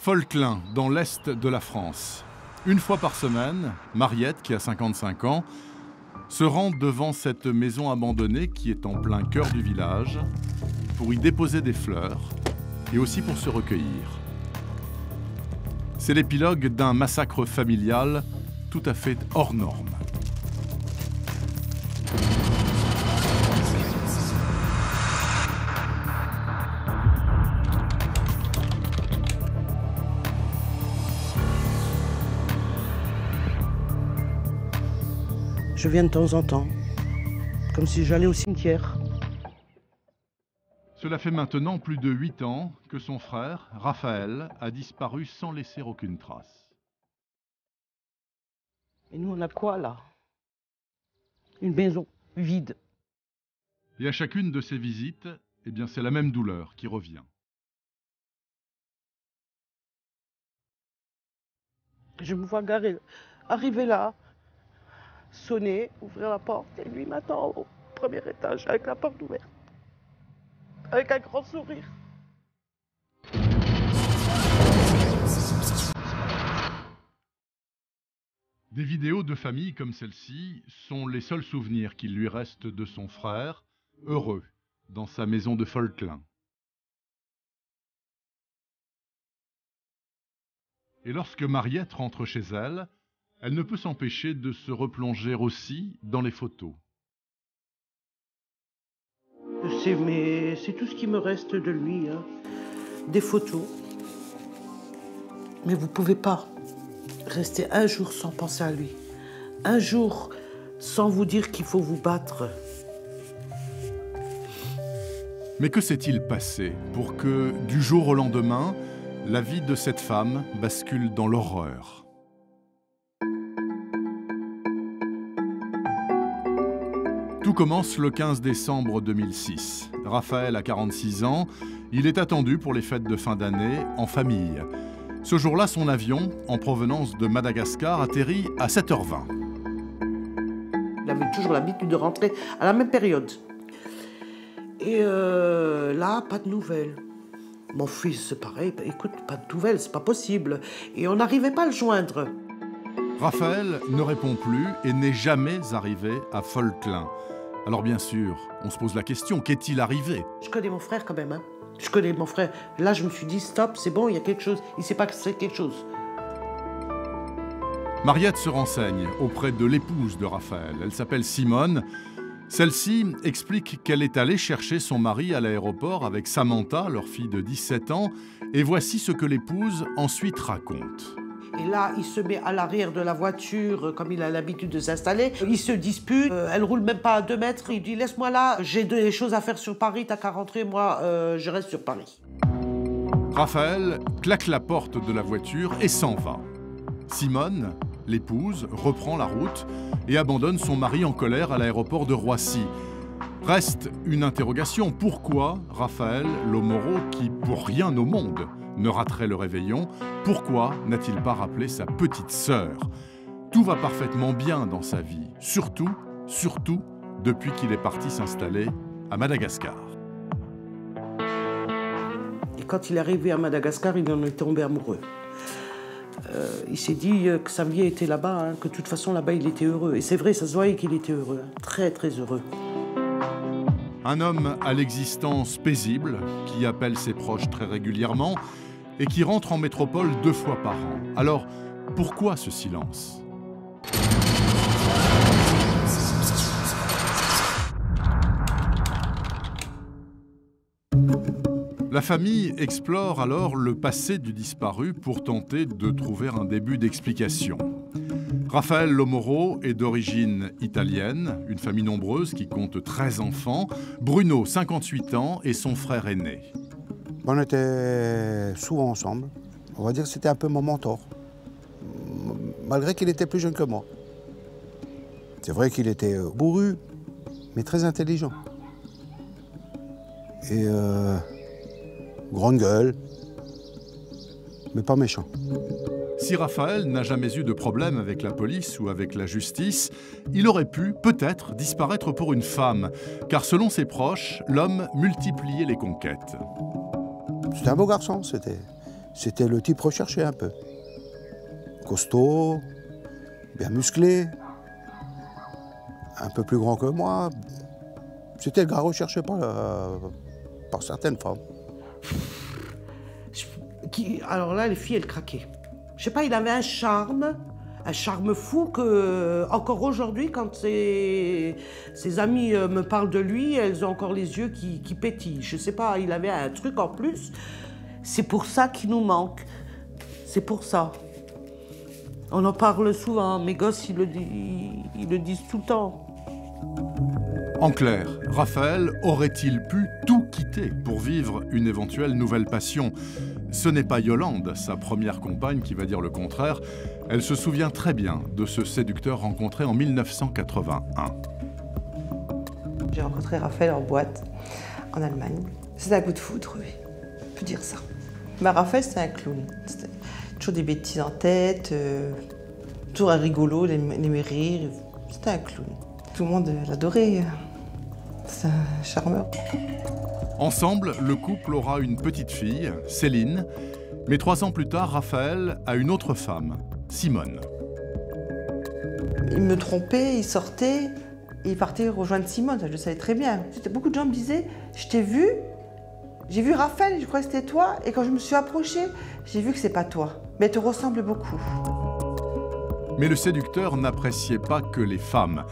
Folquelin, dans l'est de la France. Une fois par semaine, Mariette, qui a 55 ans, se rend devant cette maison abandonnée qui est en plein cœur du village pour y déposer des fleurs et aussi pour se recueillir. C'est l'épilogue d'un massacre familial tout à fait hors norme. Je viens de temps en temps, comme si j'allais au cimetière. Cela fait maintenant plus de 8 ans que son frère, Raphaël, a disparu sans laisser aucune trace. Et nous, on a quoi là? Une maison vide. Et à chacune de ces visites, eh bien, c'est la même douleur qui revient. Je me vois arriver là, sonner, ouvrir la porte, et lui m'attend au premier étage avec la porte ouverte, avec un grand sourire. Des vidéos de famille comme celle-ci sont les seuls souvenirs qu'il lui reste de son frère, heureux, dans sa maison de Folquelin. Et lorsque Mariette rentre chez elle, elle ne peut s'empêcher de se replonger aussi dans les photos. C'est tout ce qui me reste de lui, hein. Des photos. Mais vous ne pouvez pas rester un jour sans penser à lui. Un jour sans vous dire qu'il faut vous battre. Mais que s'est-il passé pour que, du jour au lendemain, la vie de cette femme bascule dans l'horreur ? Tout commence le 15 décembre 2006. Raphaël a 46 ans. Il est attendu pour les fêtes de fin d'année en famille. Ce jour-là, son avion, en provenance de Madagascar, atterrit à 7h20. Il avait toujours l'habitude de rentrer à la même période. Et là, pas de nouvelles. Mon fils, c'est pareil. Écoute, pas de nouvelles, c'est pas possible. Et on n'arrivait pas à le joindre. Raphaël ne répond plus et n'est jamais arrivé à Folquelin. Alors bien sûr, on se pose la question, qu'est-il arrivé ? Je connais mon frère quand même, hein. Je connais mon frère. Là, je me suis dit, stop, c'est bon, il y a quelque chose. Il ne sait pas que c'est quelque chose. Mariette se renseigne auprès de l'épouse de Raphaël. Elle s'appelle Simone. Celle-ci explique qu'elle est allée chercher son mari à l'aéroport avec Samantha, leur fille de 17 ans. Et voici ce que l'épouse ensuite raconte. Et là, il se met à l'arrière de la voiture, comme il a l'habitude de s'installer. Il se dispute, elle roule même pas à 2 mètres. Il dit, laisse-moi là, j'ai des choses à faire sur Paris, t'as qu'à rentrer, moi, je reste sur Paris. Raphaël claque la porte de la voiture et s'en va. Simone, l'épouse, reprend la route et abandonne son mari en colère à l'aéroport de Roissy. Reste une interrogation, pourquoi Raphaël Lomoro, qui pour rien au monde ne raterait le réveillon, pourquoi n'a-t-il pas rappelé sa petite sœur? Tout va parfaitement bien dans sa vie, surtout depuis qu'il est parti s'installer à Madagascar. Et quand il est arrivé à Madagascar, il en est tombé amoureux. Il s'est dit que sa vie était là-bas, hein, que de toute façon là-bas il était heureux. Et c'est vrai, ça se voyait qu'il était heureux, hein, très très heureux. Un homme à l'existence paisible, qui appelle ses proches très régulièrement et qui rentre en métropole 2 fois par an. Alors, pourquoi ce silence ? La famille explore alors le passé du disparu pour tenter de trouver un début d'explication. Raphaël Lomoro est d'origine italienne, une famille nombreuse qui compte 13 enfants. Bruno, 58 ans, et son frère aîné. On était souvent ensemble. On va dire que c'était un peu mon mentor, malgré qu'il était plus jeune que moi. C'est vrai qu'il était bourru, mais très intelligent. Et grande gueule, mais pas méchant. Si Raphaël n'a jamais eu de problème avec la police ou avec la justice, il aurait pu, peut-être, disparaître pour une femme, car selon ses proches, l'homme multipliait les conquêtes. C'était un beau garçon, c'était le type recherché un peu. Costaud, bien musclé, un peu plus grand que moi. C'était le gars recherché par certaines femmes. Alors là, les filles, elles craquaient. Je sais pas, il avait un charme fou que, encore aujourd'hui, quand ses amies me parlent de lui, elles ont encore les yeux qui pétillent. Je sais pas, il avait un truc en plus. C'est pour ça qu'il nous manque. C'est pour ça. On en parle souvent, mes gosses, ils le disent tout le temps. En clair, Raphaël aurait-il pu tout quitter pour vivre une éventuelle nouvelle passion? Ce n'est pas Yolande, sa première compagne, qui va dire le contraire. Elle se souvient très bien de ce séducteur rencontré en 1981. J'ai rencontré Raphaël en boîte, en Allemagne. C'était un coup de foudre, oui, on peut dire ça. Bah, Raphaël, c'était un clown. C'était toujours des bêtises en tête, toujours un rigolo, il aimait rire. C'était un clown. Tout le monde l'adorait. C'est un charmeur. Ensemble, le couple aura une petite fille, Céline. Mais 3 ans plus tard, Raphaël a une autre femme, Simone. Il me trompait, il sortait, et il partait rejoindre Simone, je le savais très bien. Beaucoup de gens me disaient, je t'ai vu, j'ai vu Raphaël, je crois que c'était toi, et quand je me suis approchée, j'ai vu que c'est pas toi. Mais elle te ressemble beaucoup. Mais le séducteur n'appréciait pas que les femmes.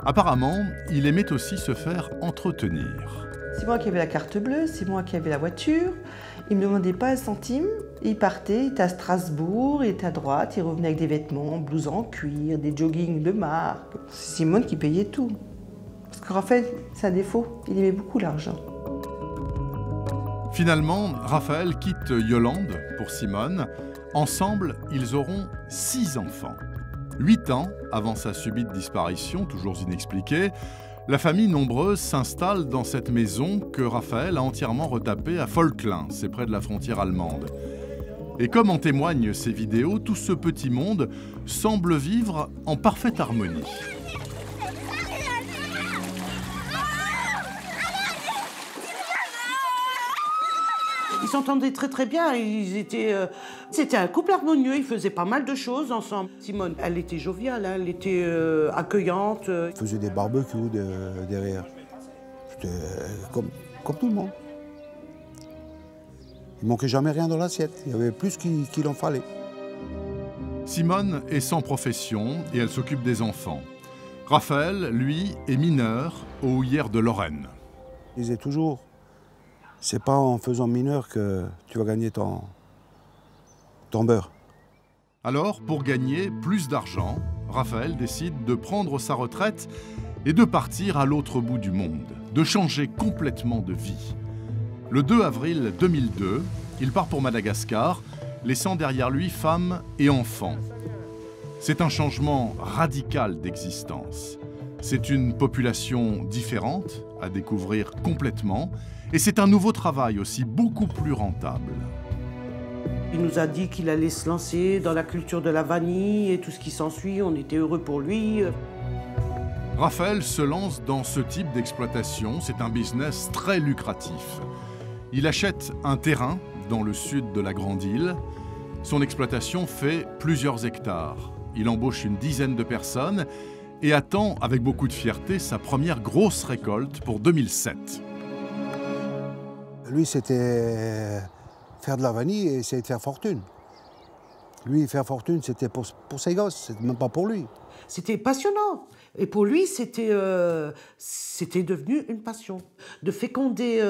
Apparemment, il aimait aussi se faire entretenir. C'est moi qui avais la carte bleue, c'est moi qui avais la voiture. Il ne me demandait pas un centime. Il partait, il était à Strasbourg, il était à droite, il revenait avec des vêtements, blouses en cuir, des joggings de marque. C'est Simone qui payait tout. Parce que Raphaël, c'est un défaut, il aimait beaucoup l'argent. Finalement, Raphaël quitte Yolande pour Simone. Ensemble, ils auront 6 enfants. 8 ans avant sa subite disparition, toujours inexpliquée, la famille nombreuse s'installe dans cette maison que Raphaël a entièrement retapée à Folklin, c'est près de la frontière allemande. Et comme en témoignent ces vidéos, tout ce petit monde semble vivre en parfaite harmonie. Ils s'entendaient très très bien, c'était un couple harmonieux, ils faisaient pas mal de choses ensemble. Simone, elle était joviale, hein, elle était accueillante. Ils faisaient des barbecues derrière. C'était comme tout le monde. Il manquait jamais rien dans l'assiette, il y avait plus qu'il en fallait. Simone est sans profession et elle s'occupe des enfants. Raphaël, lui, est mineur au Houillères de Lorraine. Il disait toujours, c'est pas en faisant mineur que tu vas gagner ton beurre. Alors, pour gagner plus d'argent, Raphaël décide de prendre sa retraite et de partir à l'autre bout du monde, de changer complètement de vie. Le 2 avril 2002, il part pour Madagascar, laissant derrière lui femme et enfants. C'est un changement radical d'existence. C'est une population différente à découvrir complètement, et c'est un nouveau travail aussi beaucoup plus rentable. Il nous a dit qu'il allait se lancer dans la culture de la vanille et tout ce qui s'ensuit, on était heureux pour lui. Raphaël se lance dans ce type d'exploitation, c'est un business très lucratif. Il achète un terrain dans le sud de la Grande Île. Son exploitation fait plusieurs hectares. Il embauche une dizaine de personnes et attend avec beaucoup de fierté sa première grosse récolte pour 2007. Lui, c'était faire de la vanille et essayer de faire fortune. Lui, faire fortune, c'était pour ses gosses, c'était même pas pour lui. C'était passionnant. Et pour lui, c'était devenu une passion. De féconder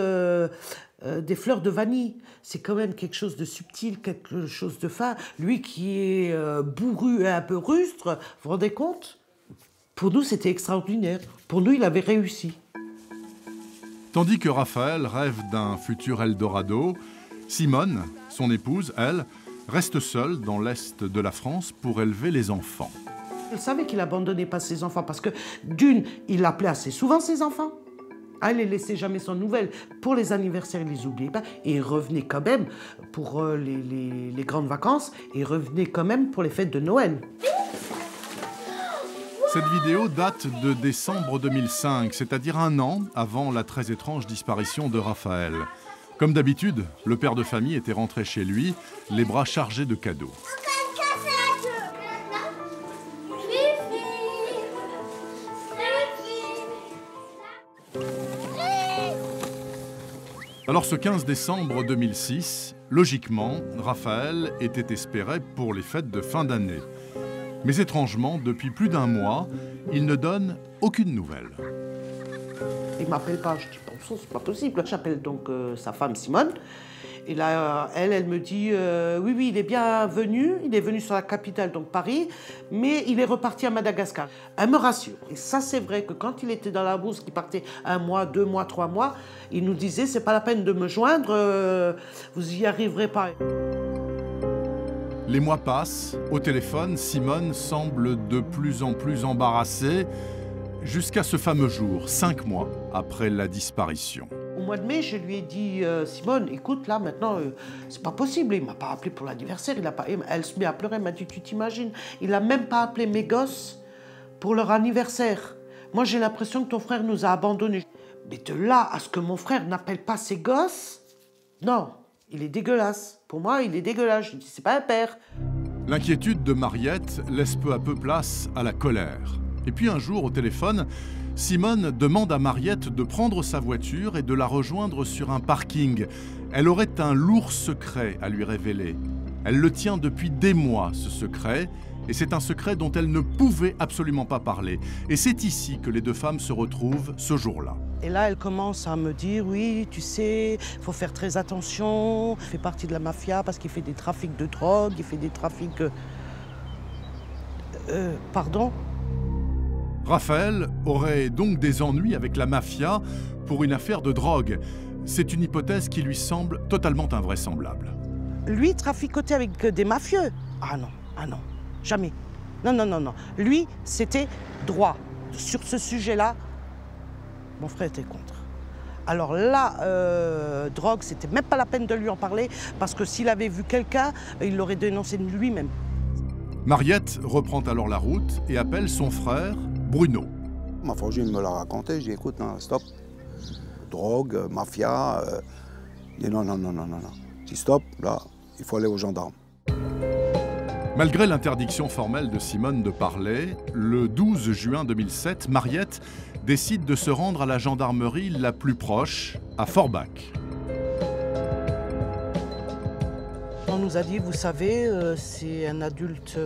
des fleurs de vanille, c'est quand même quelque chose de subtil, quelque chose de fin. Lui qui est bourru et un peu rustre, vous vous rendez compte? Pour nous, c'était extraordinaire. Pour nous, il avait réussi. Tandis que Raphaël rêve d'un futur Eldorado, Simone, son épouse, elle, reste seule dans l'est de la France pour élever les enfants. Elle savait qu'il n'abandonnait pas ses enfants parce que, d'une, il appelait assez souvent ses enfants. Elle ne les laissait jamais sans nouvelles. Pour les anniversaires, il les oubliait pas. Et il revenait quand même pour les grandes vacances. Et il revenait quand même pour les fêtes de Noël. Cette vidéo date de décembre 2005, c'est-à-dire un an avant la très étrange disparition de Raphaël. Comme d'habitude, le père de famille était rentré chez lui, les bras chargés de cadeaux. Alors ce 15 décembre 2006, logiquement, Raphaël était espéré pour les fêtes de fin d'année. Mais étrangement, depuis plus d'un mois, il ne donne aucune nouvelle. Il ne m'appelle pas, je dis bon, c'est pas possible. J'appelle donc sa femme Simone. Et là, elle me dit oui, il est bien venu, il est venu sur la capitale, donc Paris, mais il est reparti à Madagascar. Elle me rassure. Et ça, c'est vrai que quand il était dans la bourse, qu'il partait 1 mois, 2 mois, 3 mois, il nous disait c'est pas la peine de me joindre, vous y arriverez pas. Les mois passent, au téléphone, Simone semble de plus en plus embarrassée, jusqu'à ce fameux jour, 5 mois après la disparition. Au mois de mai, je lui ai dit Simone, écoute, là, maintenant, c'est pas possible. Il m'a pas appelé pour l'anniversaire. Elle se met à pleurer, elle m'a dit, tu t'imagines, il a même pas appelé mes gosses pour leur anniversaire. Moi, j'ai l'impression que ton frère nous a abandonnés. Mais de là à ce que mon frère n'appelle pas ses gosses, non, il est dégueulasse. Pour moi, il est dégueulasse. Je dis, c'est pas un père. L'inquiétude de Mariette laisse peu à peu place à la colère. Et puis un jour, au téléphone, Simone demande à Mariette de prendre sa voiture et de la rejoindre sur un parking. Elle aurait un lourd secret à lui révéler. Elle le tient depuis des mois, ce secret, et c'est un secret dont elle ne pouvait absolument pas parler. Et c'est ici que les deux femmes se retrouvent ce jour-là. Et là, elle commence à me dire, oui, tu sais, il faut faire très attention. Il fait partie de la mafia parce qu'il fait des trafics de drogue, il fait des trafics... pardon ? Raphaël aurait donc des ennuis avec la mafia pour une affaire de drogue. C'est une hypothèse qui lui semble totalement invraisemblable. Lui, traficoter avec des mafieux? Ah non, jamais. Non. Lui, c'était droit. Sur ce sujet-là, mon frère était contre. Alors là, drogue, c'était même pas la peine de lui en parler, parce que s'il avait vu quelqu'un, il l'aurait dénoncé lui-même. Mariette reprend alors la route et appelle son frère, Bruno. Ma frangine me l'a raconté, j'ai dit écoute, non, stop. Drogue, mafia. Il dit non. Je dis stop, là, il faut aller aux gendarmes. Malgré l'interdiction formelle de Simone de parler, le 12 juin 2007, Mariette décide de se rendre à la gendarmerie la plus proche, à Forbach. On nous a dit, vous savez, c'est un adulte...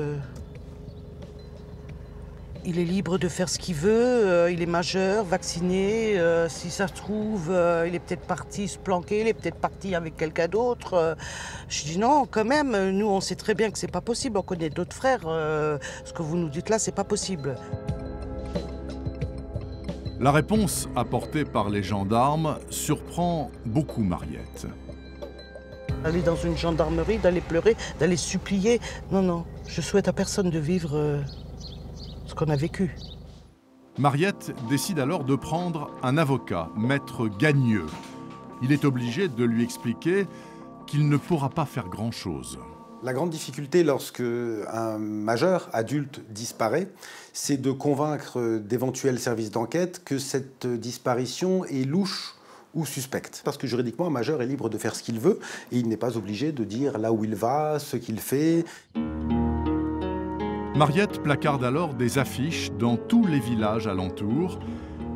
il est libre de faire ce qu'il veut, il est majeur, vacciné, si ça se trouve, il est peut-être parti se planquer, il est peut-être parti avec quelqu'un d'autre. Je dis non, quand même, nous on sait très bien que c'est pas possible, on connaît d'autres frères, ce que vous nous dites là, c'est pas possible. La réponse apportée par les gendarmes surprend beaucoup Mariette. Aller dans une gendarmerie, d'aller pleurer, d'aller supplier, non, je souhaite à personne de vivre ce qu'on a vécu. Mariette décide alors de prendre un avocat, Maître Gagneux. Il est obligé de lui expliquer qu'il ne pourra pas faire grand-chose. La grande difficulté lorsque un majeur adulte disparaît, c'est de convaincre d'éventuels services d'enquête que cette disparition est louche ou suspecte. Parce que juridiquement, un majeur est libre de faire ce qu'il veut et il n'est pas obligé de dire là où il va, ce qu'il fait. Mariette placarde alors des affiches dans tous les villages alentours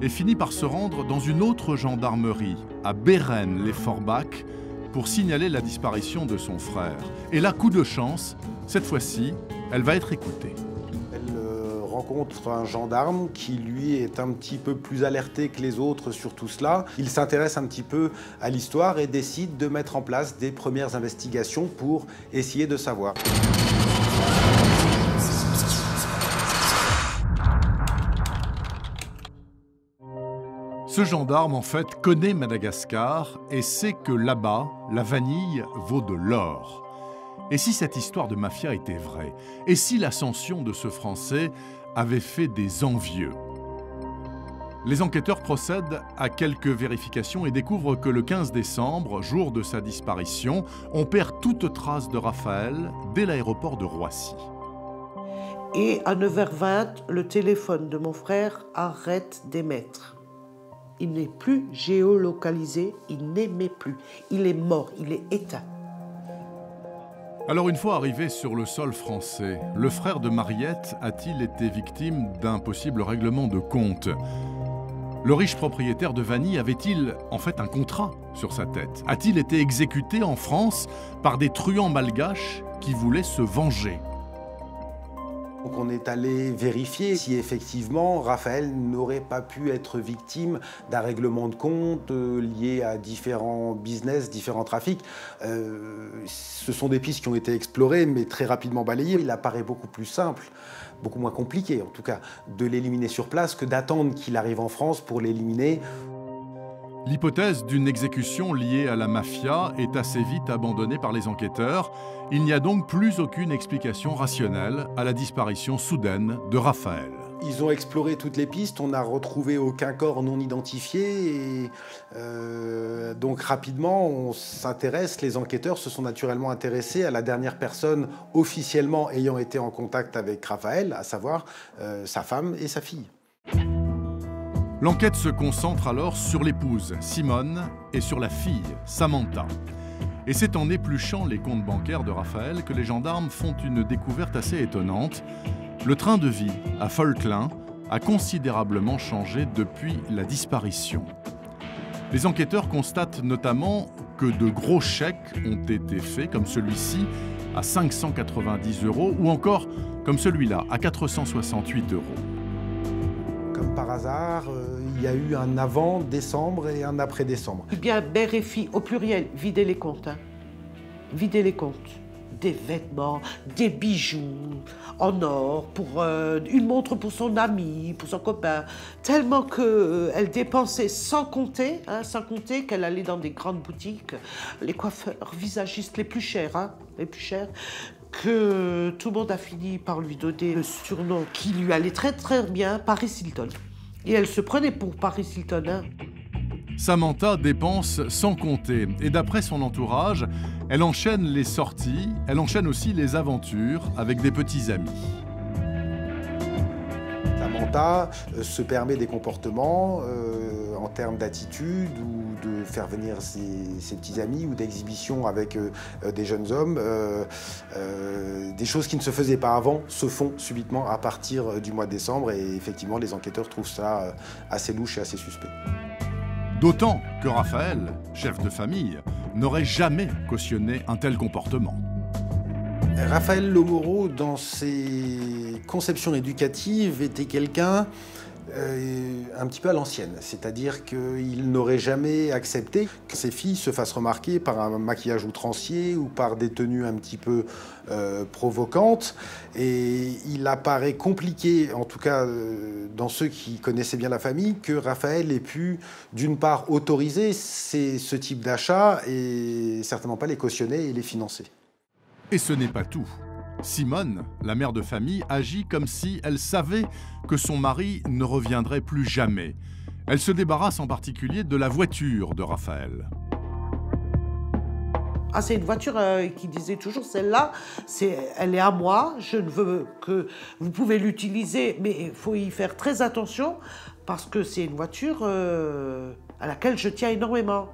et finit par se rendre dans une autre gendarmerie, à Bérennes-les-Forbach, pour signaler la disparition de son frère. Et là, coup de chance, cette fois-ci, elle va être écoutée. Elle rencontre un gendarme qui, lui, est un petit peu plus alerté que les autres sur tout cela. Il s'intéresse un petit peu à l'histoire et décide de mettre en place des premières investigations pour essayer de savoir. Ce gendarme, en fait, connaît Madagascar et sait que là-bas, la vanille vaut de l'or. Et si cette histoire de mafia était vraie? Et si l'ascension de ce Français avait fait des envieux? Les enquêteurs procèdent à quelques vérifications et découvrent que le 15 décembre, jour de sa disparition, on perd toute trace de Raphaël dès l'aéroport de Roissy. Et à 9h20, le téléphone de mon frère arrête d'émettre. Il n'est plus géolocalisé, il n'aimait plus. Il est mort, il est éteint. Alors une fois arrivé sur le sol français, le frère de Mariette a-t-il été victime d'un possible règlement de compte? Le riche propriétaire de Vanille avait-il en fait un contrat sur sa tête? A-t-il été exécuté en France par des truands malgaches qui voulaient se venger? Donc on est allé vérifier si effectivement Raphaël n'aurait pas pu être victime d'un règlement de compte lié à différents business, différents trafics. Ce sont des pistes qui ont été explorées mais très rapidement balayées. Il apparaît beaucoup plus simple, beaucoup moins compliqué en tout cas, de l'éliminer sur place que d'attendre qu'il arrive en France pour l'éliminer. L'hypothèse d'une exécution liée à la mafia est assez vite abandonnée par les enquêteurs. Il n'y a donc plus aucune explication rationnelle à la disparition soudaine de Raphaël. Ils ont exploré toutes les pistes, on n'a retrouvé aucun corps non identifié. Et, donc rapidement, on s'intéresse, les enquêteurs se sont naturellement intéressés à la dernière personne officiellement ayant été en contact avec Raphaël, à savoir sa femme et sa fille. L'enquête se concentre alors sur l'épouse, Simone, et sur la fille, Samantha. Et c'est en épluchant les comptes bancaires de Raphaël que les gendarmes font une découverte assez étonnante. Le train de vie à Folklin a considérablement changé depuis la disparition. Les enquêteurs constatent notamment que de gros chèques ont été faits, comme celui-ci, à 590 € ou encore comme celui-là, à 468 €. Comme par hasard, il y a eu un avant décembre et un après décembre. Eh bien, mère et fille, au pluriel, videz les comptes. Hein. Videz les comptes. Des vêtements, des bijoux en or, pour une montre pour son ami, pour son copain. Tellement qu'elle dépensait sans compter qu'elle allait dans des grandes boutiques, les coiffeurs, visagistes les plus chers, que tout le monde a fini par lui donner le surnom qui lui allait très très bien, Paris Hilton. Et elle se prenait pour Paris Hilton. Hein. Samantha dépense sans compter et d'après son entourage, elle enchaîne les sorties, elle enchaîne aussi les aventures avec des petits amis. Samantha se permet des comportements en termes d'attitude ou de faire venir ses petits amis ou d'exhibition avec des jeunes hommes. Des choses qui ne se faisaient pas avant se font subitement à partir du mois de décembre et effectivement les enquêteurs trouvent ça assez louche et assez suspect. D'autant que Raphaël, chef de famille, n'aurait jamais cautionné un tel comportement. Raphaël Lomoro, dans ses conceptions éducatives, était quelqu'un un petit peu à l'ancienne. C'est-à-dire qu'il n'aurait jamais accepté que ses filles se fassent remarquer par un maquillage outrancier ou par des tenues un petit peu provocantes. Et il apparaît compliqué, en tout cas dans ceux qui connaissaient bien la famille, que Raphaël ait pu, d'une part, autoriser ce type d'achat et certainement pas les cautionner et les financer. Et ce n'est pas tout. Simone, la mère de famille, agit comme si elle savait que son mari ne reviendrait plus jamais. Elle se débarrasse en particulier de la voiture de Raphaël. Ah, c'est une voiture qui disait toujours, celle-là, elle est à moi, je ne veux que... Vous pouvez l'utiliser, mais il faut y faire très attention, parce que c'est une voiture à laquelle je tiens énormément.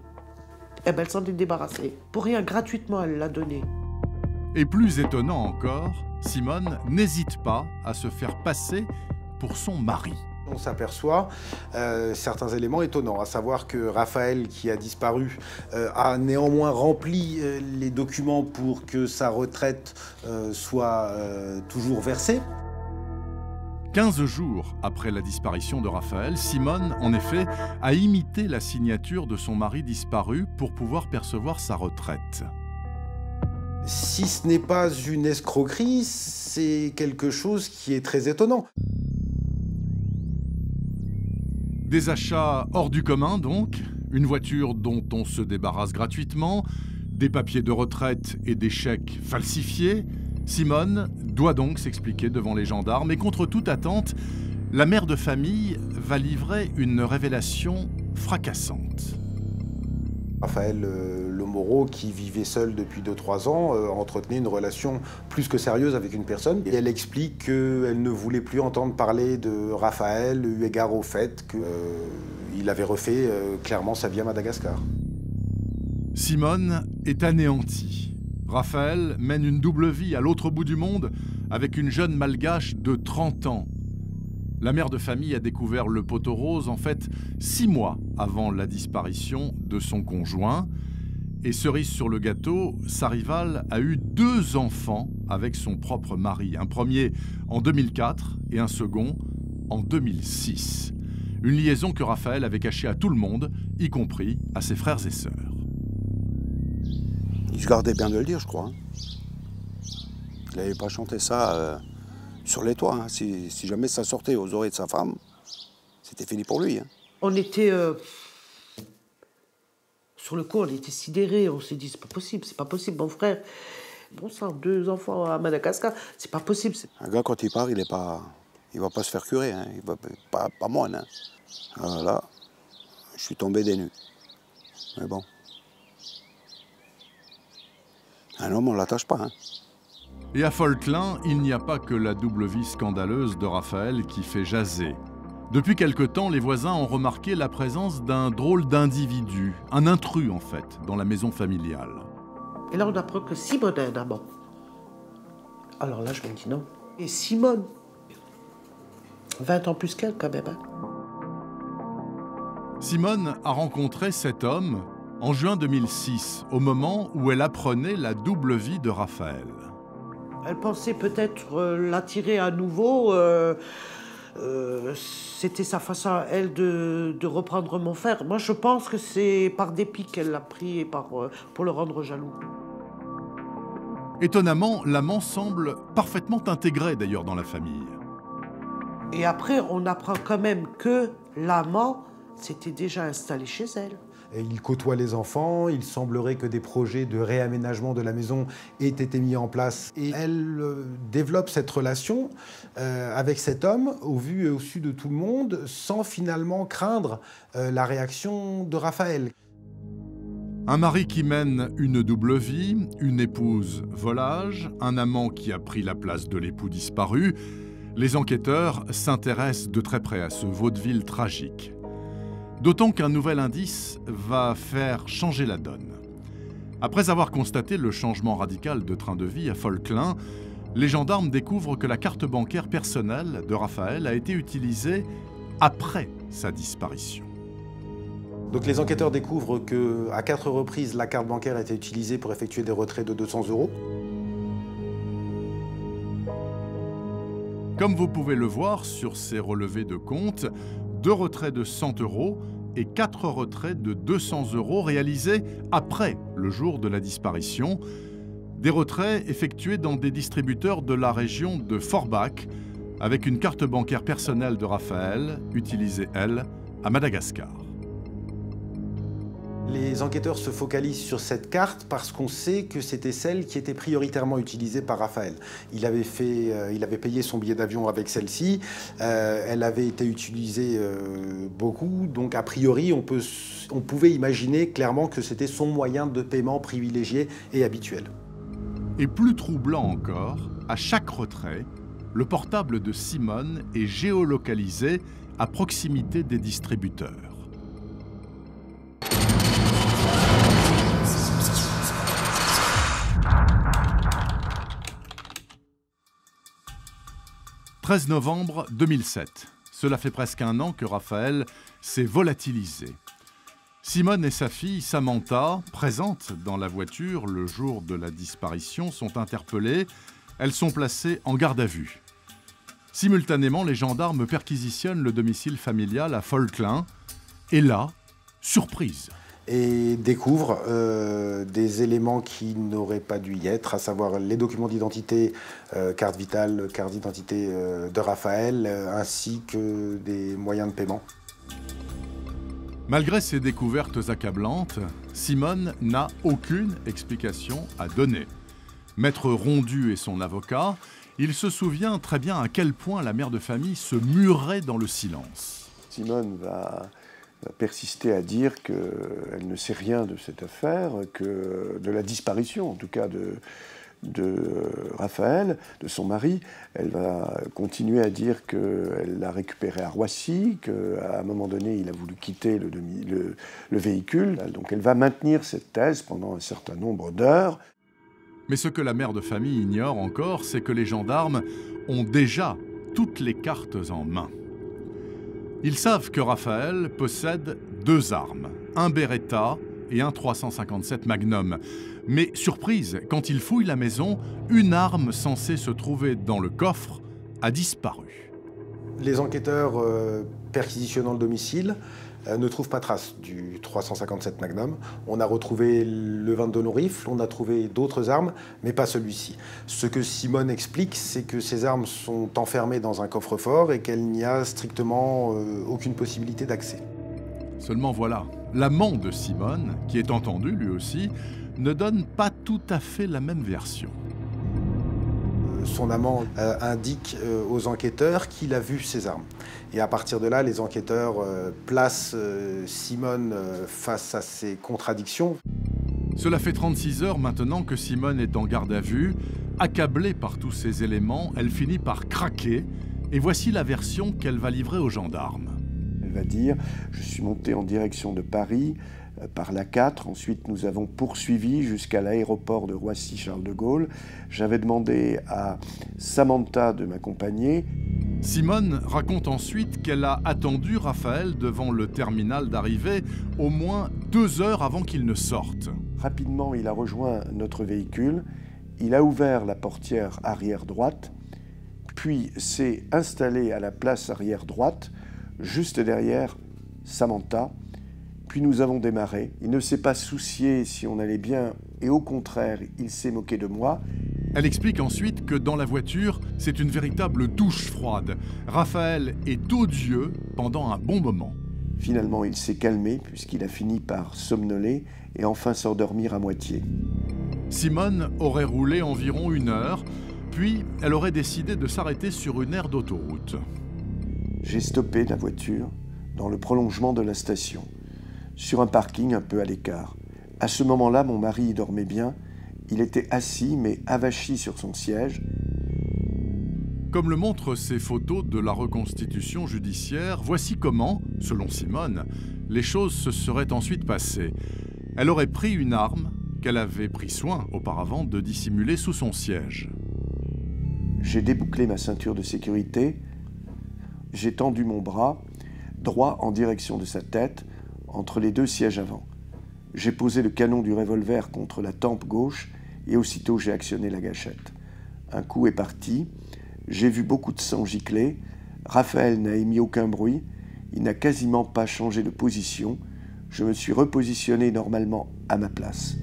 Eh bien, elle s'en est débarrassée. Pour rien, gratuitement, elle l'a donnée. Et plus étonnant encore, Simone n'hésite pas à se faire passer pour son mari. On s'aperçoit certains éléments étonnants, à savoir que Raphaël, qui a disparu, a néanmoins rempli les documents pour que sa retraite soit toujours versée. 15 jours après la disparition de Raphaël, Simone, en effet, a imité la signature de son mari disparu pour pouvoir percevoir sa retraite. Si ce n'est pas une escroquerie, c'est quelque chose qui est très étonnant. Des achats hors du commun donc, une voiture dont on se débarrasse gratuitement, des papiers de retraite et des chèques falsifiés. Simone doit donc s'expliquer devant les gendarmes et contre toute attente, la mère de famille va livrer une révélation fracassante. Raphaël Lemoreau, qui vivait seul depuis 2-3 ans, entretenait une relation plus que sérieuse avec une personne. Et elle explique qu'elle ne voulait plus entendre parler de Raphaël, eu égard au fait qu'il avait refait clairement sa vie à Madagascar. Simone est anéantie. Raphaël mène une double vie à l'autre bout du monde avec une jeune malgache de 30 ans. La mère de famille a découvert le poteau rose en fait 6 mois avant la disparition de son conjoint. Et cerise sur le gâteau, sa rivale a eu 2 enfants avec son propre mari. Un premier en 2004 et un second en 2006. Une liaison que Raphaël avait cachée à tout le monde, y compris à ses frères et sœurs. Il se gardait bien de le dire, je crois. Il n'avait pas chanté ça sur les toits. Hein. Si jamais ça sortait aux oreilles de sa femme, c'était fini pour lui. Hein. On était... sur le coup, on était sidérés. On s'est dit, c'est pas possible, mon frère. Bon sang, 2 enfants à Madagascar, c'est pas possible. Un gars, quand il part, il va pas se faire curer. Hein. Il va pas moine. Hein. Alors là, je suis tombé des nues. Mais bon. Un homme, on l'attache pas. Hein. Et à Folklin, il n'y a pas que la double vie scandaleuse de Raphaël qui fait jaser. Depuis quelque temps, les voisins ont remarqué la présence d'un drôle d'individu, un intrus en fait, dans la maison familiale. Et là, on apprend que Simone a un amant. Alors là, je me dis non. Et Simone, 20 ans plus qu'elle quand même. Hein. Simone a rencontré cet homme en juin 2006, au moment où elle apprenait la double vie de Raphaël. Elle pensait peut-être l'attirer à nouveau. C'était sa façon à elle de reprendre mon frère. Moi, je pense que c'est par dépit qu'elle l'a pris et pour le rendre jaloux. Étonnamment, l'amant semble parfaitement intégré d'ailleurs dans la famille. Et après, on apprend quand même que l'amant s'était déjà installé chez elle. Et il côtoie les enfants, il semblerait que des projets de réaménagement de la maison aient été mis en place. Et elle développe cette relation avec cet homme, au vu et au su de tout le monde, sans finalement craindre la réaction de Raphaël. Un mari qui mène une double vie, une épouse volage, un amant qui a pris la place de l'époux disparu. Les enquêteurs s'intéressent de très près à ce vaudeville tragique. D'autant qu'un nouvel indice va faire changer la donne. Après avoir constaté le changement radical de train de vie à Folklin, les gendarmes découvrent que la carte bancaire personnelle de Raphaël a été utilisée après sa disparition. Donc les enquêteurs découvrent qu'à 4 reprises, la carte bancaire a été utilisée pour effectuer des retraits de 200 €. Comme vous pouvez le voir sur ces relevés de compte, 2 retraits de 100 € et 4 retraits de 200 € réalisés après le jour de la disparition. Des retraits effectués dans des distributeurs de la région de Forbach, avec une carte bancaire personnelle de Raphaël, utilisée, elle, à Madagascar. Les enquêteurs se focalisent sur cette carte parce qu'on sait que c'était celle qui était prioritairement utilisée par Raphaël. Il avait payé son billet d'avion avec celle-ci, elle avait été utilisée beaucoup, donc a priori on pouvait imaginer clairement que c'était son moyen de paiement privilégié et habituel. Et plus troublant encore, à chaque retrait, le portable de Simone est géolocalisé à proximité des distributeurs. « 13 novembre 2007. Cela fait presque un an que Raphaël s'est volatilisé. Simone et sa fille Samantha, présentes dans la voiture le jour de la disparition, sont interpellées. Elles sont placées en garde à vue. Simultanément, les gendarmes perquisitionnent le domicile familial à Folklin. Et là, surprise. Et découvrent des éléments qui n'auraient pas dû y être, à savoir les documents d'identité, carte vitale, carte d'identité de Raphaël, ainsi que des moyens de paiement. Malgré ces découvertes accablantes, Simone n'a aucune explication à donner. Maître Rondu et son avocat, il se souvient très bien à quel point la mère de famille se murait dans le silence. Simone a persisté à dire qu'elle ne sait rien de cette affaire, de la disparition en tout cas de Raphaël, de son mari. Elle va continuer à dire qu'elle l'a récupéré à Roissy, qu'à un moment donné, il a voulu quitter le véhicule. Donc elle va maintenir cette thèse pendant un certain nombre d'heures. Mais ce que la mère de famille ignore encore, c'est que les gendarmes ont déjà toutes les cartes en main. Ils savent que Raphaël possède 2 armes, un Beretta et un 357 Magnum. Mais surprise, quand ils fouillent la maison, une arme censée se trouver dans le coffre a disparu. Les enquêteurs perquisitionnant le domicile ne trouvent pas trace du 357 Magnum. On a retrouvé le 22 long rifle, on a trouvé d'autres armes, mais pas celui-ci. Ce que Simone explique, c'est que ces armes sont enfermées dans un coffre-fort et qu'il n'y a strictement aucune possibilité d'accès. Seulement voilà, l'amant de Simone, qui est entendu lui aussi, ne donne pas tout à fait la même version. Son amant indique aux enquêteurs qu'il a vu ces armes. Et à partir de là, les enquêteurs placent Simone face à ces contradictions. Cela fait 36 heures maintenant que Simone est en garde à vue. Accablée par tous ces éléments, elle finit par craquer. Et voici la version qu'elle va livrer aux gendarmes. Elle va dire « Je suis montée en direction de Paris par l'A4. Ensuite, nous avons poursuivi jusqu'à l'aéroport de Roissy-Charles de Gaulle. J'avais demandé à Samantha de m'accompagner. » Simone raconte ensuite qu'elle a attendu Raphaël devant le terminal d'arrivée au moins 2 heures avant qu'il ne sorte. Rapidement, il a rejoint notre véhicule. Il a ouvert la portière arrière droite, puis s'est installé à la place arrière droite, juste derrière Samantha. Puis nous avons démarré. Il ne s'est pas soucié si on allait bien et au contraire, il s'est moqué de moi. Elle explique ensuite que dans la voiture, c'est une véritable douche froide. Raphaël est odieux pendant un bon moment. Finalement, il s'est calmé puisqu'il a fini par somnoler et enfin s'endormir à moitié. Simone aurait roulé environ 1 heure, puis elle aurait décidé de s'arrêter sur une aire d'autoroute. J'ai stoppé la voiture dans le prolongement de la station, sur un parking un peu à l'écart. À ce moment-là, mon mari y dormait bien. Il était assis, mais avachi sur son siège. Comme le montrent ces photos de la reconstitution judiciaire, voici comment, selon Simone, les choses se seraient ensuite passées. Elle aurait pris une arme qu'elle avait pris soin auparavant de dissimuler sous son siège. J'ai débouclé ma ceinture de sécurité. J'ai tendu mon bras droit en direction de sa tête, entre les 2 sièges avant. J'ai posé le canon du revolver contre la tempe gauche et aussitôt j'ai actionné la gâchette. Un coup est parti. J'ai vu beaucoup de sang gicler. Raphaël n'a émis aucun bruit. Il n'a quasiment pas changé de position. Je me suis repositionné normalement à ma place.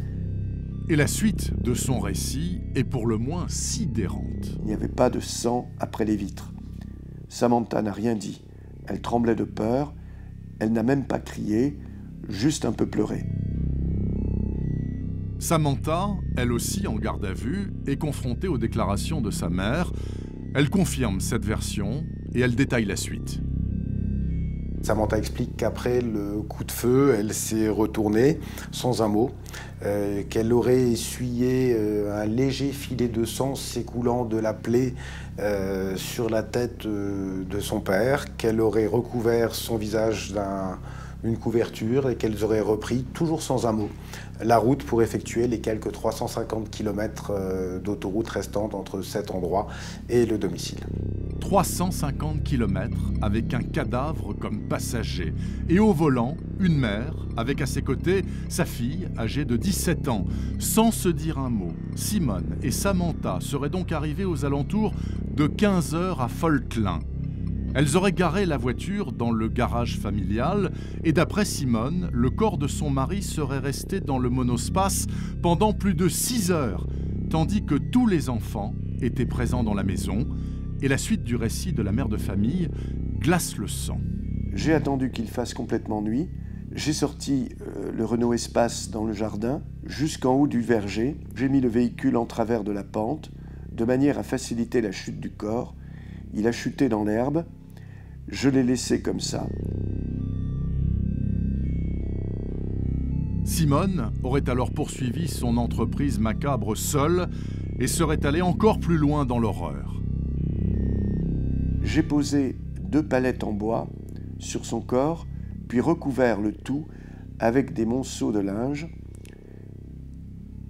Et la suite de son récit est pour le moins sidérante. Il n'y avait pas de sang après les vitres. Samantha n'a rien dit. Elle tremblait de peur. Elle n'a même pas crié, juste un peu pleuré. Samantha, elle aussi en garde à vue, est confrontée aux déclarations de sa mère. Elle confirme cette version et elle détaille la suite. Samantha explique qu'après le coup de feu, elle s'est retournée sans un mot, qu'elle aurait essuyé un léger filet de sang s'écoulant de la plaie sur la tête de son père, qu'elle aurait recouvert son visage d'une couverture et qu'elles auraient repris, toujours sans un mot, la route pour effectuer les quelques 350 km d'autoroute restantes entre cet endroit et le domicile. 350 km avec un cadavre comme passager. Et au volant, une mère, avec à ses côtés sa fille, âgée de 17 ans. Sans se dire un mot, Simone et Samantha seraient donc arrivées aux alentours de 15 heures à Foltelin. Elles auraient garé la voiture dans le garage familial et d'après Simone, le corps de son mari serait resté dans le monospace pendant plus de 6 heures, tandis que tous les enfants étaient présents dans la maison. Et la suite du récit de la mère de famille glace le sang. J'ai attendu qu'il fasse complètement nuit. J'ai sorti le Renault Espace dans le jardin, jusqu'en haut du verger. J'ai mis le véhicule en travers de la pente, de manière à faciliter la chute du corps. Il a chuté dans l'herbe. Je l'ai laissé comme ça. Simone aurait alors poursuivi son entreprise macabre seule et serait allée encore plus loin dans l'horreur. J'ai posé 2 palettes en bois sur son corps, puis recouvert le tout avec des monceaux de linge.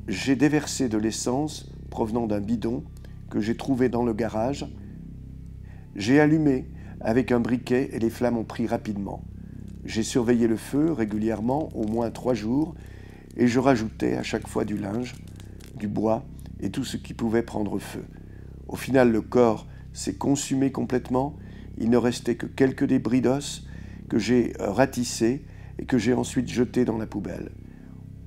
J'ai déversé de l'essence provenant d'un bidon que j'ai trouvé dans le garage. J'ai allumé avec un briquet et les flammes ont pris rapidement. J'ai surveillé le feu régulièrement, au moins 3 jours, et je rajoutais à chaque fois du linge, du bois et tout ce qui pouvait prendre feu. Au final, le corps s'est consumé complètement. Il ne restait que quelques débris d'os que j'ai ratissés et que j'ai ensuite jetés dans la poubelle.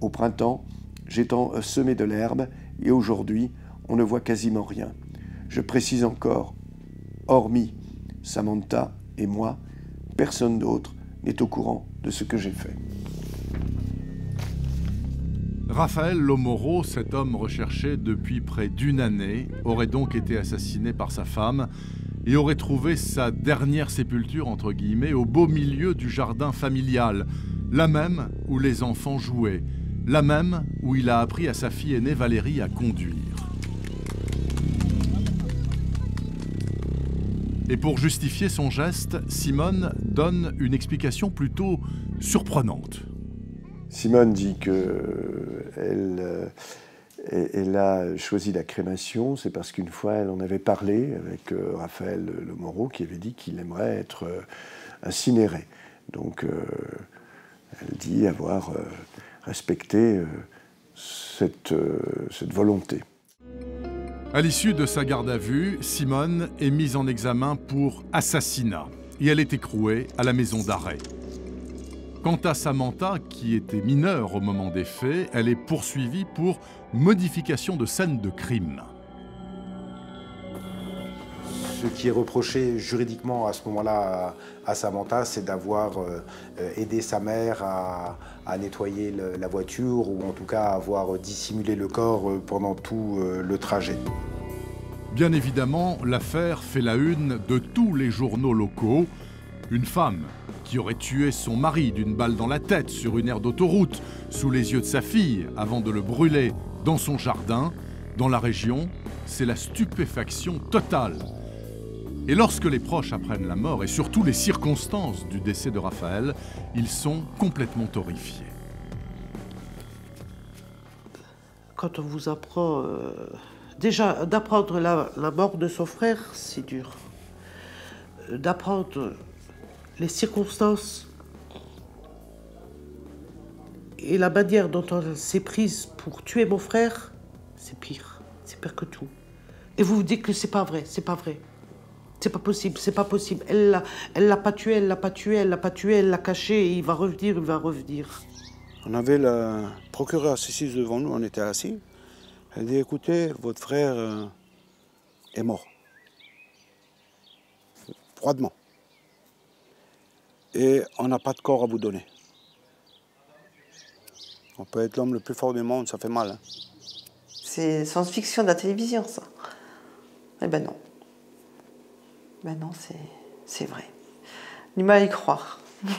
Au printemps, j'ai semé de l'herbe et aujourd'hui, on ne voit quasiment rien. Je précise encore, hormis Samantha et moi, personne d'autre n'est au courant de ce que j'ai fait. Raphaël Lomoro, cet homme recherché depuis près d'1 année, aurait donc été assassiné par sa femme et aurait trouvé sa dernière sépulture, entre guillemets, au beau milieu du jardin familial, la même où les enfants jouaient, la même où il a appris à sa fille aînée Valérie à conduire. Et pour justifier son geste, Simone donne une explication plutôt surprenante. Simone dit qu'elle a choisi la crémation, c'est parce qu'une fois elle en avait parlé avec Raphaël Lomoro qui avait dit qu'il aimerait être incinéré. Donc elle dit avoir respecté cette volonté. À l'issue de sa garde à vue, Simone est mise en examen pour assassinat et elle est écrouée à la maison d'arrêt. Quant à Samantha, qui était mineure au moment des faits, elle est poursuivie pour modification de scène de crime. Ce qui est reproché juridiquement à ce moment-là à Samantha, c'est d'avoir aidé sa mère à nettoyer la voiture ou en tout cas à avoir dissimulé le corps pendant tout le trajet. Bien évidemment, l'affaire fait la une de tous les journaux locaux. Une femme qui aurait tué son mari d'une balle dans la tête sur une aire d'autoroute, sous les yeux de sa fille, avant de le brûler dans son jardin. Dans la région, c'est la stupéfaction totale. Et lorsque les proches apprennent la mort et surtout les circonstances du décès de Raphaël, ils sont complètement horrifiés. Quand on vous apprend... déjà, d'apprendre la mort de son frère, c'est dur. D'apprendre les circonstances et la manière dont on s'est prise pour tuer mon frère, c'est pire que tout. Et vous vous dites que c'est pas vrai, c'est pas vrai. C'est pas possible, c'est pas possible. Elle l'a pas tué, elle l'a pas tué, elle l'a pas tué, elle l'a caché, et il va revenir, il va revenir. On avait le procureur assis devant nous, on était assis. Elle dit, écoutez, votre frère est mort. Froidement. Et on n'a pas de corps à vous donner. On peut être l'homme le plus fort du monde, ça fait mal. Hein. C'est science-fiction de la télévision, ça. Eh ben non. Ben non, c'est vrai. Du mal à y croire. J'ai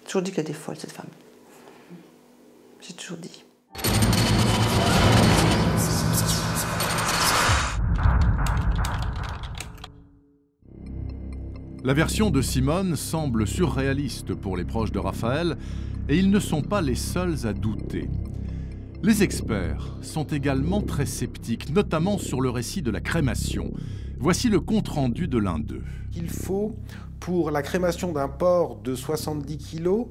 toujours dit qu'elle était folle, cette femme. J'ai toujours dit. La version de Simone semble surréaliste pour les proches de Raphaël et ils ne sont pas les seuls à douter. Les experts sont également très sceptiques, notamment sur le récit de la crémation. Voici le compte-rendu de l'un d'eux. Il faut, pour la crémation d'un porc de 70 kg,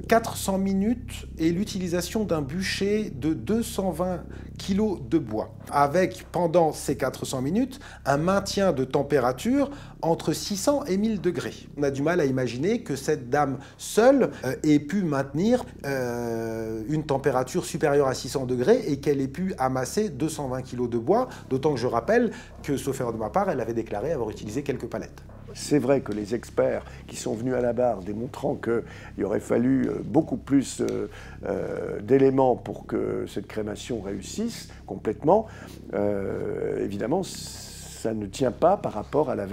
400 minutes et l'utilisation d'un bûcher de 220 kg de bois. Avec, pendant ces 400 minutes, un maintien de température entre 600 et 1000 degrés. On a du mal à imaginer que cette dame seule ait pu maintenir une température supérieure à 600 degrés et qu'elle ait pu amasser 220 kg de bois, d'autant que je rappelle que, sauf erreur de ma part, elle avait déclaré avoir utilisé quelques palettes. C'est vrai que les experts qui sont venus à la barre démontrant qu'il aurait fallu beaucoup plus d'éléments pour que cette crémation réussisse complètement, évidemment, ça ne tient pas par rapport à la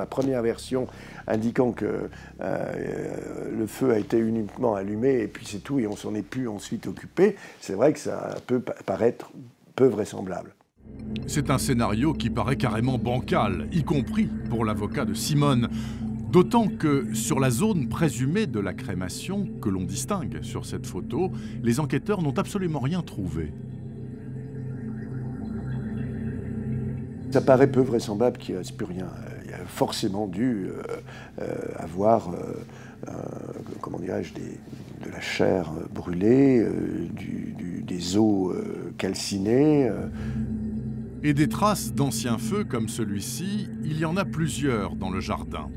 première version indiquant que le feu a été uniquement allumé et puis c'est tout et on s'en est plus ensuite occupé. C'est vrai que ça peut paraître peu vraisemblable. C'est un scénario qui paraît carrément bancal, y compris pour l'avocat de Simone. D'autant que sur la zone présumée de la crémation que l'on distingue sur cette photo, les enquêteurs n'ont absolument rien trouvé. Ça paraît peu vraisemblable qu'il ne reste plus rien. Il y a forcément dû avoir, comment dirais-je, de la chair brûlée, des os calcinés. Et des traces d'anciens feux comme celui-ci, il y en a plusieurs dans le jardin.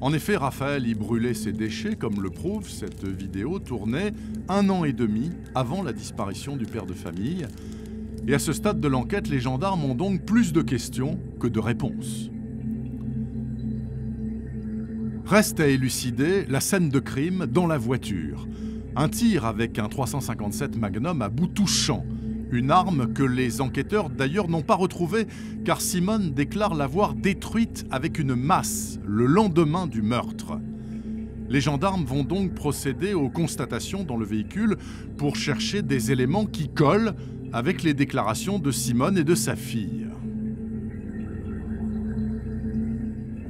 En effet, Raphaël y brûlait ses déchets, comme le prouve cette vidéo tournée 1 an et demi avant la disparition du père de famille. Et à ce stade de l'enquête, les gendarmes ont donc plus de questions que de réponses. Reste à élucider la scène de crime dans la voiture. Un tir avec un 357 Magnum à bout touchant. Une arme que les enquêteurs d'ailleurs n'ont pas retrouvée, car Simone déclare l'avoir détruite avec une masse le lendemain du meurtre. Les gendarmes vont donc procéder aux constatations dans le véhicule pour chercher des éléments qui collent avec les déclarations de Simone et de sa fille.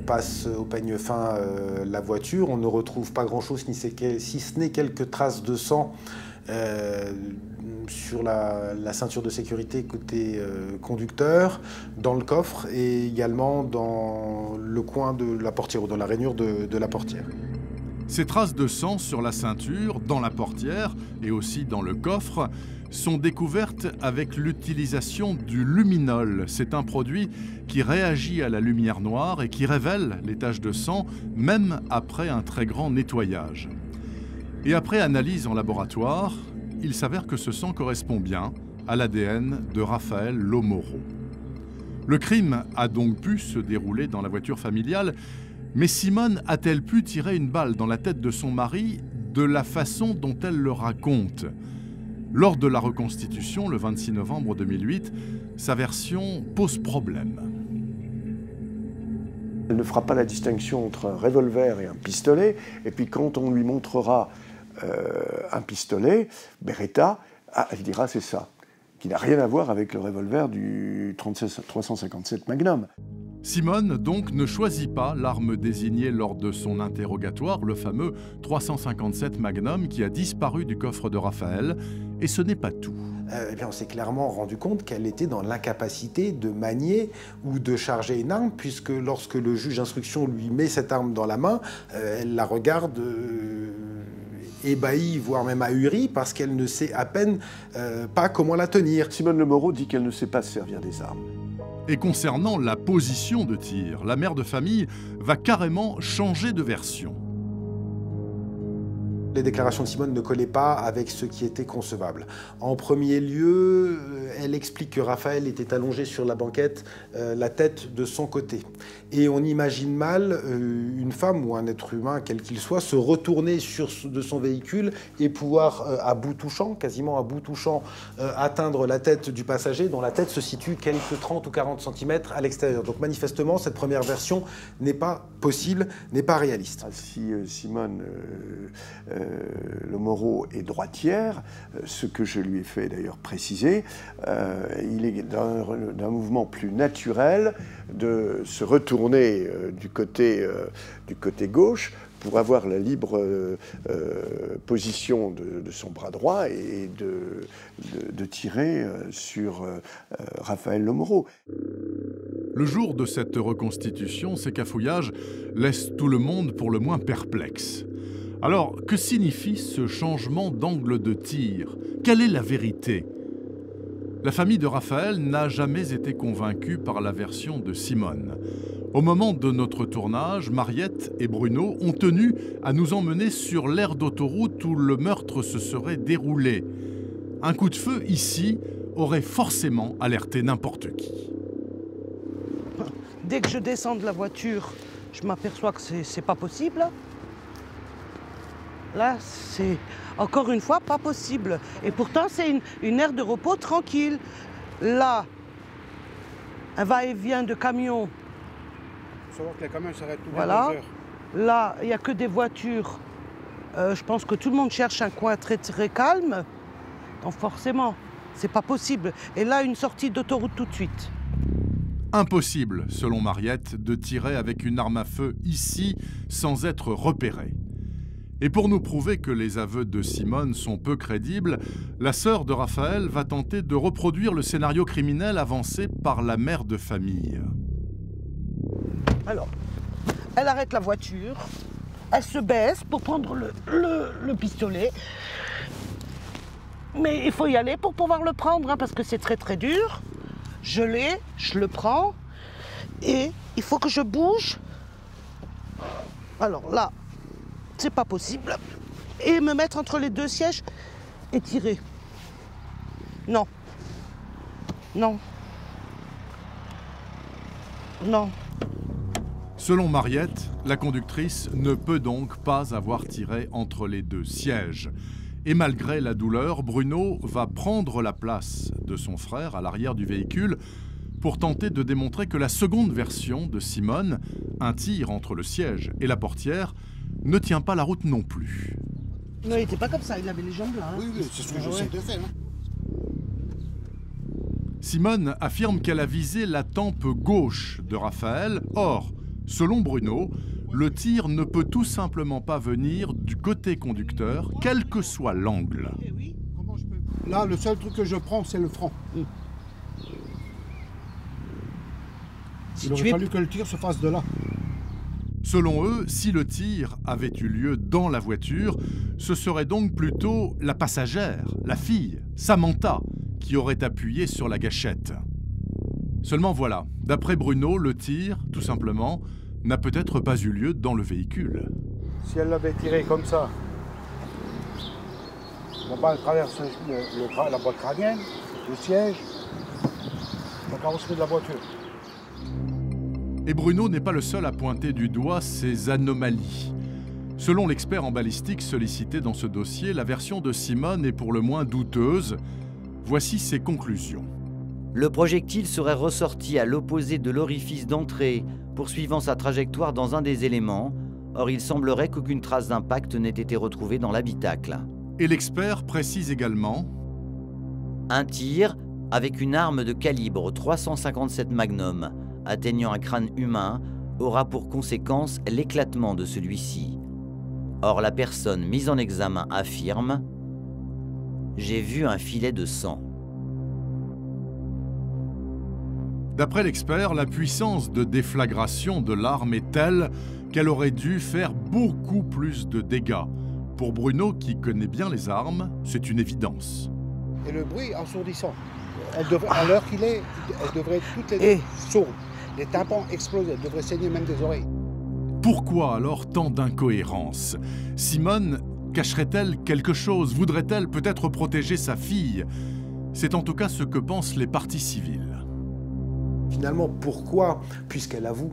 On passe au peigne fin la voiture, on ne retrouve pas grand-chose si ce n'est quelques traces de sang sur la ceinture de sécurité côté conducteur, dans le coffre et également dans le coin de la portière ou dans la rainure de la portière. Ces traces de sang sur la ceinture, dans la portière et aussi dans le coffre sont découvertes avec l'utilisation du luminol. C'est un produit qui réagit à la lumière noire et qui révèle les taches de sang même après un très grand nettoyage. Et après analyse en laboratoire, il s'avère que ce sang correspond bien à l'ADN de Raphaël Lomoro. Le crime a donc pu se dérouler dans la voiture familiale, mais Simone a-t-elle pu tirer une balle dans la tête de son mari de la façon dont elle le raconte ? Lors de la reconstitution, le 26 novembre 2008, sa version pose problème. Elle ne fera pas la distinction entre un revolver et un pistolet, et puis quand on lui montrera un pistolet, Beretta, elle dira c'est ça, qui n'a rien à voir avec le revolver du 357 Magnum. Simone, donc, ne choisit pas l'arme désignée lors de son interrogatoire, le fameux 357 Magnum qui a disparu du coffre de Raphaël, et ce n'est pas tout. Eh bien, on s'est clairement rendu compte qu'elle était dans l'incapacité de manier ou de charger une arme, puisque lorsque le juge d'instruction lui met cette arme dans la main, elle la regarde ébahie, voire même ahurie, parce qu'elle ne sait à peine pas comment la tenir. Simone Lomoro dit qu'elle ne sait pas se servir des armes. Et concernant la position de tir, la mère de famille va carrément changer de version. Les déclarations de Simone ne collaient pas avec ce qui était concevable. En premier lieu, elle explique que Raphaël était allongé sur la banquette, la tête de son côté. Et on imagine mal une femme ou un être humain, quel qu'il soit, se retourner de son véhicule et pouvoir, à bout touchant, quasiment à bout touchant, atteindre la tête du passager, dont la tête se situe quelques 30 ou 40 cm à l'extérieur. Donc manifestement, cette première version n'est pas possible, n'est pas réaliste. Si Simone Lomoro est droitière, ce que je lui ai fait d'ailleurs préciser, il est d'un mouvement plus naturel de se retourner du côté gauche pour avoir la libre position de son bras droit et de tirer sur Raphaël Lomoro. Le jour de cette reconstitution, ces cafouillages laissent tout le monde pour le moins perplexe. Alors, que signifie ce changement d'angle de tir? Quelle est la vérité? La famille de Raphaël n'a jamais été convaincue par la version de Simone. Au moment de notre tournage, Mariette et Bruno ont tenu à nous emmener sur l'aire d'autoroute où le meurtre se serait déroulé. Un coup de feu ici aurait forcément alerté n'importe qui. Dès que je descends de la voiture, je m'aperçois que c'est pas possible. Là, c'est encore une fois pas possible. Et pourtant, c'est une aire de repos tranquille. Là, un va-et-vient de camions. Il faut savoir que les camions s'arrêtent toutes les Voilà. 2 heures. Là, il n'y a que des voitures. Je pense que tout le monde cherche un coin très très calme. Donc forcément, c'est pas possible. Et là, une sortie d'autoroute tout de suite. Impossible, selon Mariette, de tirer avec une arme à feu ici sans être repéré. Et pour nous prouver que les aveux de Simone sont peu crédibles, la sœur de Raphaël va tenter de reproduire le scénario criminel avancé par la mère de famille. Alors, elle arrête la voiture, elle se baisse pour prendre le pistolet. Mais il faut y aller pour pouvoir le prendre, hein, parce que c'est très très dur. Je l'ai, je le prends, et il faut que je bouge. Alors là, c'est pas possible. Et me mettre entre les 2 sièges et tirer. Non. Non. Non. Selon Mariette, la conductrice ne peut donc pas avoir tiré entre les 2 sièges. Et malgré la douleur, Bruno va prendre la place de son frère à l'arrière du véhicule pour tenter de démontrer que la seconde version de Simone, un tir entre le siège et la portière, ne tient pas la route non plus. Non, il n'était pas comme ça, il avait les jambes là. Hein. Oui, c'est ce que j'essaie de faire. Simone affirme qu'elle a visé la tempe gauche de Raphaël. Or, selon Bruno, le tir ne peut tout simplement pas venir du côté conducteur, quel que soit l'angle. Là, le seul truc que je prends, c'est le front. Il aurait fallu que le tir se fasse de là. Selon eux, si le tir avait eu lieu dans la voiture, ce serait donc plutôt la passagère, la fille, Samantha, qui aurait appuyé sur la gâchette. Seulement voilà, d'après Bruno, le tir, tout simplement, n'a peut-être pas eu lieu dans le véhicule. Si elle l'avait tiré comme ça, la balle traverse la boîte crânienne, le siège, la carrosserie de la voiture. Et Bruno n'est pas le seul à pointer du doigt ces anomalies. Selon l'expert en balistique sollicité dans ce dossier, la version de Simone est pour le moins douteuse. Voici ses conclusions. Le projectile serait ressorti à l'opposé de l'orifice d'entrée, poursuivant sa trajectoire dans un des éléments. Or, il semblerait qu'aucune trace d'impact n'ait été retrouvée dans l'habitacle. Et l'expert précise également Un tir avec une arme de calibre 357 Magnum atteignant un crâne humain aura pour conséquence l'éclatement de celui-ci. Or, la personne mise en examen affirme « J'ai vu un filet de sang ». D'après l'expert, la puissance de déflagration de l'arme est telle qu'elle aurait dû faire beaucoup plus de dégâts. Pour Bruno, qui connaît bien les armes, c'est une évidence. Et le bruit assourdissant. À l'heure qu'il est, elle devrait toutes les deux sourdes. Les tympans explosés, elle devrait saigner même des oreilles. Pourquoi alors tant d'incohérences? Simone cacherait-elle quelque chose? Voudrait-elle peut-être protéger sa fille? C'est en tout cas ce que pensent les parties civiles. Finalement, pourquoi, puisqu'elle avoue,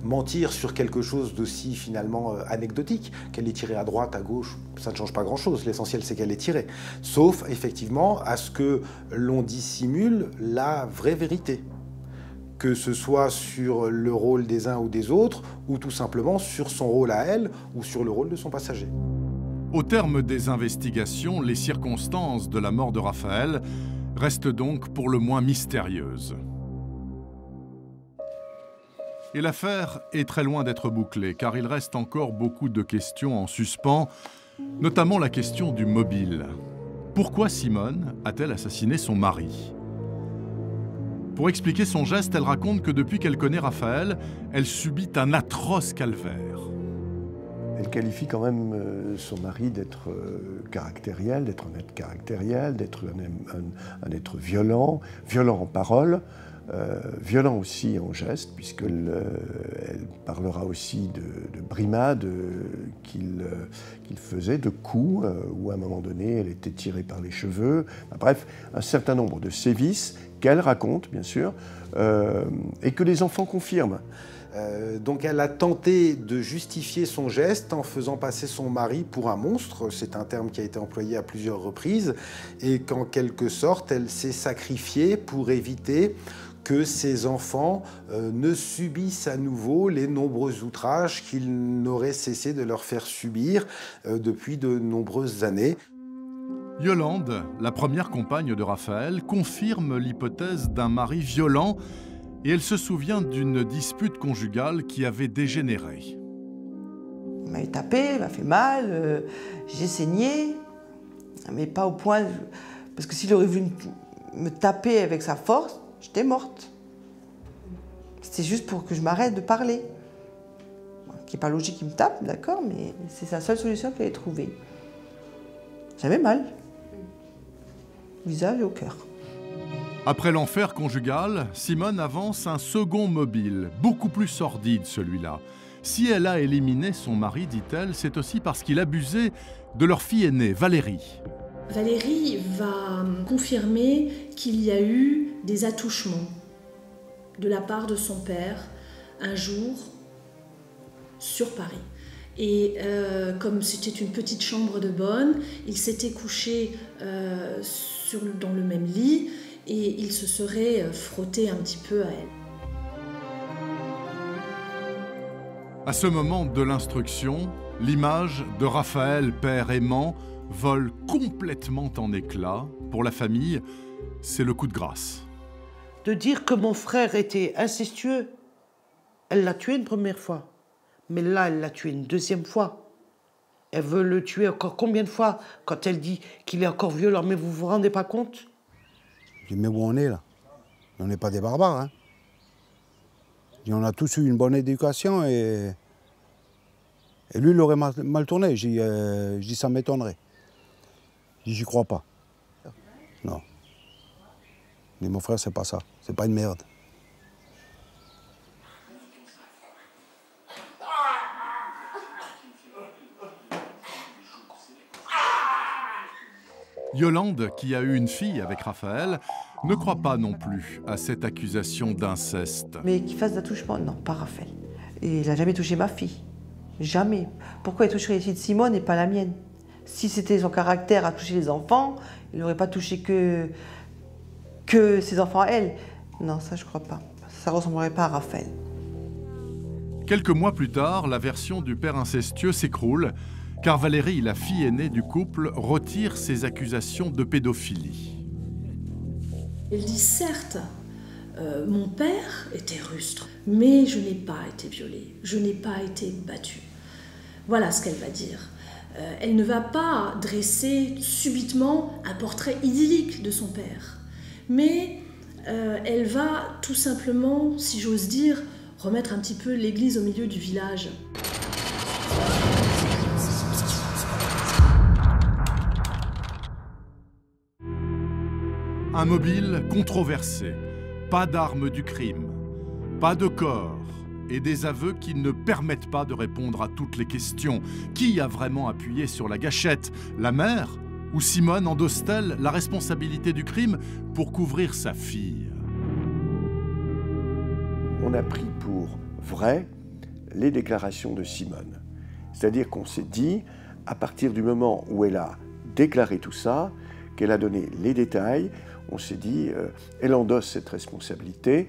mentir sur quelque chose d'aussi finalement anecdotique, qu'elle est tirée à droite, à gauche, ça ne change pas grand-chose. L'essentiel, c'est qu'elle est tirée. Sauf, effectivement, à ce que l'on dissimule la vraie vérité. Que ce soit sur le rôle des uns ou des autres, ou tout simplement sur son rôle à elle, ou sur le rôle de son passager. Au terme des investigations, les circonstances de la mort de Raphaël restent donc pour le moins mystérieuses. Et l'affaire est très loin d'être bouclée, car il reste encore beaucoup de questions en suspens, notamment la question du mobile. Pourquoi Simone a-t-elle assassiné son mari ? Pour expliquer son geste, elle raconte que depuis qu'elle connaît Raphaël, elle subit un atroce calvaire. Elle qualifie quand même son mari d'être caractériel, d'être un être caractériel, d'être un être violent, violent en parole, violent aussi en geste, puisqu'elle parlera aussi de brimades qu'il faisait, de coups, où à un moment donné elle était tirée par les cheveux. Bref, un certain nombre de sévices qu'elle raconte, bien sûr, et que les enfants confirment. Donc elle a tenté de justifier son geste en faisant passer son mari pour un monstre, c'est un terme qui a été employé à plusieurs reprises, et qu'en quelque sorte elle s'est sacrifiée pour éviter que ses enfants ne subissent à nouveau les nombreux outrages qu'il n'aurait cessé de leur faire subir depuis de nombreuses années. Yolande, la première compagne de Raphaël, confirme l'hypothèse d'un mari violent et elle se souvient d'une dispute conjugale qui avait dégénéré. Il m'a tapé, il m'a fait mal, j'ai saigné, mais pas au point... Parce que s'il aurait voulu me taper avec sa force, j'étais morte. C'était juste pour que je m'arrête de parler. Qui n'est pas logique qu'il me tape, d'accord, mais c'est sa seule solution qu'il ait trouvée. J'avais mal. Au visage et au cœur. Après l'enfer conjugal, Simone avance un second mobile, beaucoup plus sordide celui-là. Si elle a éliminé son mari, dit-elle, c'est aussi parce qu'il abusait de leur fille aînée, Valérie. Valérie va confirmer qu'il y a eu des attouchements de la part de son père un jour sur Paris. Et comme c'était une petite chambre de bonne, il s'était couché dans le même lit et il se serait frotté un petit peu à elle. À ce moment de l'instruction, l'image de Raphaël, père aimant, vole complètement en éclats. Pour la famille, c'est le coup de grâce. De dire que mon frère était incestueux, elle l'a tué une première fois. Mais là, elle l'a tué une deuxième fois. Elle veut le tuer encore combien de fois quand elle dit qu'il est encore violent? Mais vous vous rendez pas compte? Je dis, mais où on est là? On n'est pas des barbares, hein. On a tous eu une bonne éducation et lui, il aurait mal tourné. Je dis, ça m'étonnerait. Je dis, j'y crois pas. Non. Je dis, mon frère, c'est pas ça. C'est pas une merde. Yolande, qui a eu une fille avec Raphaël, ne croit pas non plus à cette accusation d'inceste. Mais qu'il fasse d'attouchement, non, pas Raphaël. Et il n'a jamais touché ma fille. Jamais. Pourquoi il toucherait les filles de Simone et pas la mienne? Si c'était son caractère à toucher les enfants, il n'aurait pas touché que ses enfants à elle. Non, ça je crois pas. Ça ne ressemblerait pas à Raphaël. Quelques mois plus tard, la version du père incestueux s'écroule, car Valérie, la fille aînée du couple, retire ses accusations de pédophilie. Elle dit certes, mon père était rustre, mais je n'ai pas été violée, je n'ai pas été battue. Voilà ce qu'elle va dire. Elle ne va pas dresser subitement un portrait idyllique de son père, mais elle va tout simplement, si j'ose dire, remettre un petit peu l'église au milieu du village. Un mobile controversé, pas d'armes du crime, pas de corps et des aveux qui ne permettent pas de répondre à toutes les questions. Qui a vraiment appuyé sur la gâchette? La mère ou Simone endosse-t-elle la responsabilité du crime pour couvrir sa fille? On a pris pour vrai les déclarations de Simone. C'est-à-dire qu'on s'est dit, à partir du moment où elle a déclaré tout ça, qu'elle a donné les détails, on s'est dit, elle endosse cette responsabilité,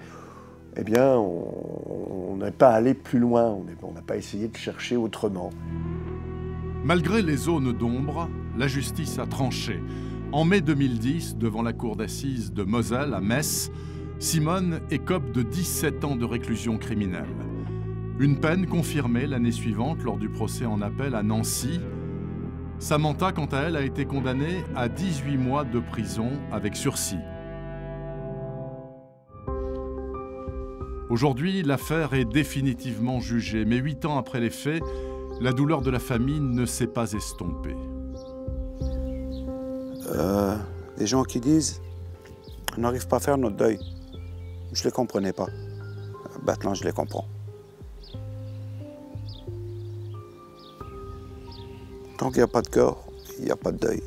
eh bien, on n'est pas allé plus loin, on n'a pas essayé de chercher autrement. Malgré les zones d'ombre, la justice a tranché. En mai 2010, devant la cour d'assises de Moselle, à Metz, Simone écope de 17 ans de réclusion criminelle. Une peine confirmée l'année suivante lors du procès en appel à Nancy. Samantha, quant à elle, a été condamnée à 18 mois de prison avec sursis. Aujourd'hui, l'affaire est définitivement jugée, mais 8 ans après les faits, la douleur de la famille ne s'est pas estompée. Des gens qui disent on n'arrive pas à faire notre deuil. Je ne les comprenais pas. Maintenant, je les comprends. Tant qu'il n'y a pas de corps, il n'y a pas de deuil.